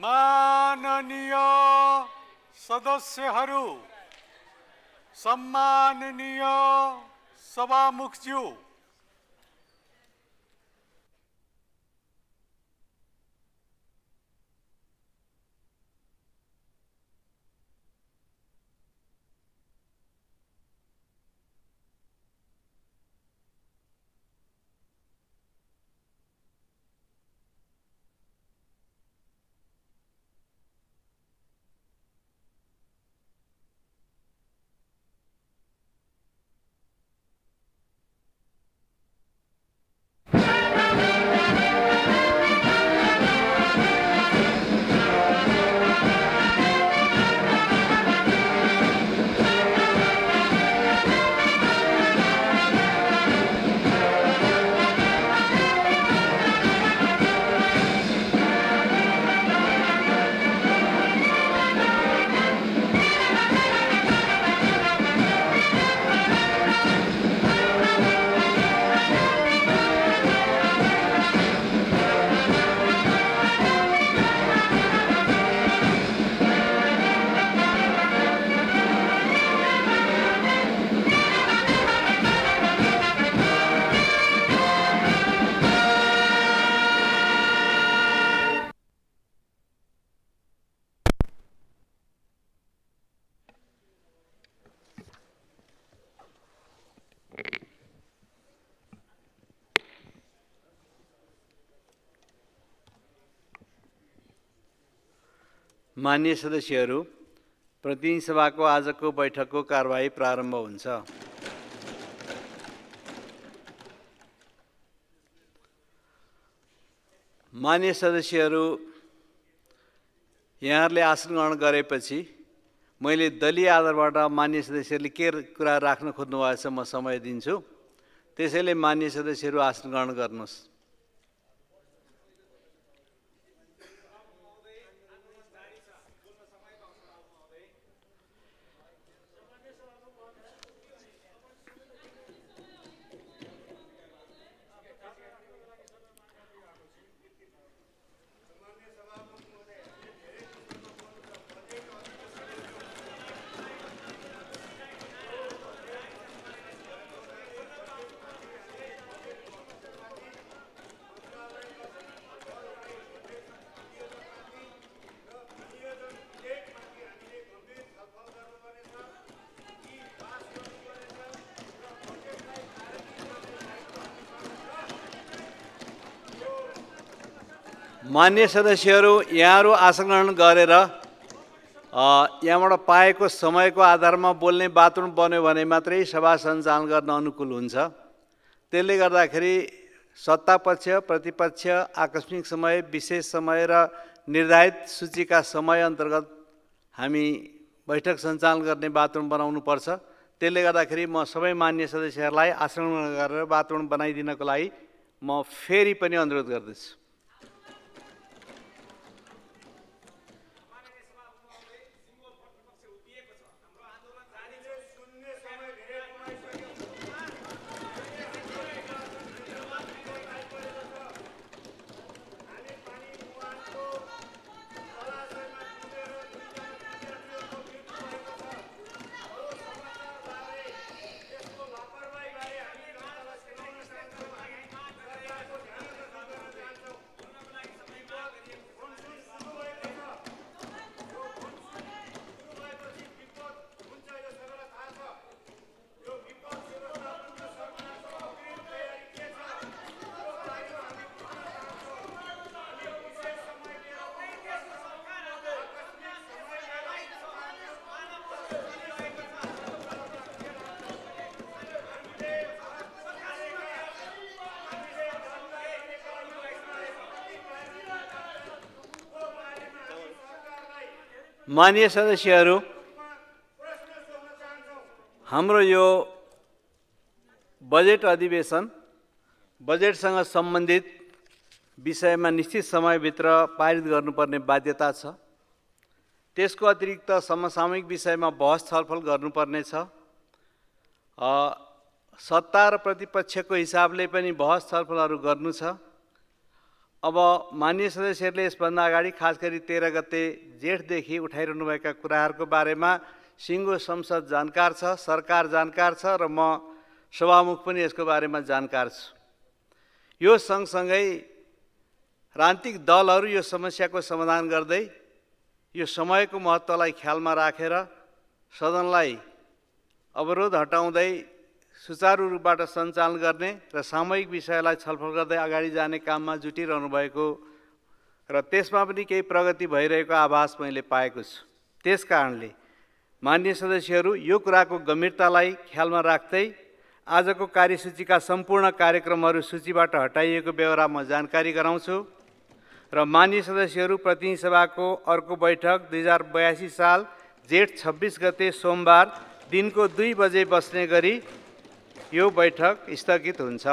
माननीय सदस्यहरू, सम्माननीय सभामुखज्यू, माननीय सदस्यहरू, प्रतिनिधि सभाको आजको बैठकको कारबाही प्रारम्भ हुन्छ। माननीय सदस्यहरू, यहाँहरूले आसन ग्रहण गरेपछि मैले दलीय आधारबाट माननीय सदस्यहरूले के कुरा राख्न खोज्नुभएछ म समय दिन्छु। त्यसैले माननीय सदस्यहरू आसन ग्रहण गर्नुहोस्। माननीय सदस्यहरू, यहाँहरू आसन ग्रहण गरेर यहाँबाट पाएको समयको आधारमा बोल्ने वातावरण बन्यो भने मात्रै सभा सञ्चालन गर्न अनुकूल हुन्छ। त्यसले गर्दाखेरि सत्तापक्ष, प्रतिपक्ष, आकस्मिक समय, विशेष समय र निर्धारित सूचीका समय अन्तर्गत हामी बैठक सञ्चालन गर्ने वातावरण बनाउनुपर्छ। त्यसले गर्दाखेरि म सबै माननीय सदस्यहरूलाई आसन ग्रहण गरेर वातावरण बनाइदिनको लागि म फेरि पनि अनुरोध गर्दछु। माननीय सदस्यहरू, हाम्रो यो बजेट अधिवेशन बजेटसँग सम्बन्धित विषयमा निश्चित समयभित्र पारित गर्नुपर्ने बाध्यता छ। त्यसको अतिरिक्त समसामयिक विषयमा बहस छलफल गर्नुपर्ने छ। सत्ता र प्रतिपक्षको हिसाबले पनि बहस छलफलहरू गर्नु छ। अब माननीय सदस्यहरूले यसभन्दा अगाडि खास गरी 13 गते जेठदेखि उठाइरहनुभएका कुराहरूको बारेमा सिङ्गो संसद जानकार छ, सरकार जानकार छ र म सभामुख पनि यसको बारेमा जानकार छु। यो सँगसँगै राजनीतिक दलहरू यो समस्याको समाधान गर्दै यो समयको महत्त्वलाई ख्यालमा राखेर सदनलाई अवरोध हटाउँदै सुचारू रूपबाट सञ्चालन गर्ने र सामूहिक विषयलाई छलफल गर्दै अगाडि जाने काममा जुटिरहनु भएको र त्यसमा पनि केही प्रगति भइरहेको आभास मैले पाएको छु। त्यसकारणले माननीय सदस्यहरू यो कुराको गम्भीरतालाई ख्यालमा राख्दै आजको कार्यसूचीका सम्पूर्ण कार्यक्रमहरू सूचीबाट हटाइएको बेहोरा म जानकारी गराउँछु र माननीय सदस्यहरू प्रतिनिधि सभाको अर्को बैठक 2082 साल जेठ 26 गते सोमबार दिनको 2 बजे बस्ने गरी यो बैठक स्थगित हुन्छ।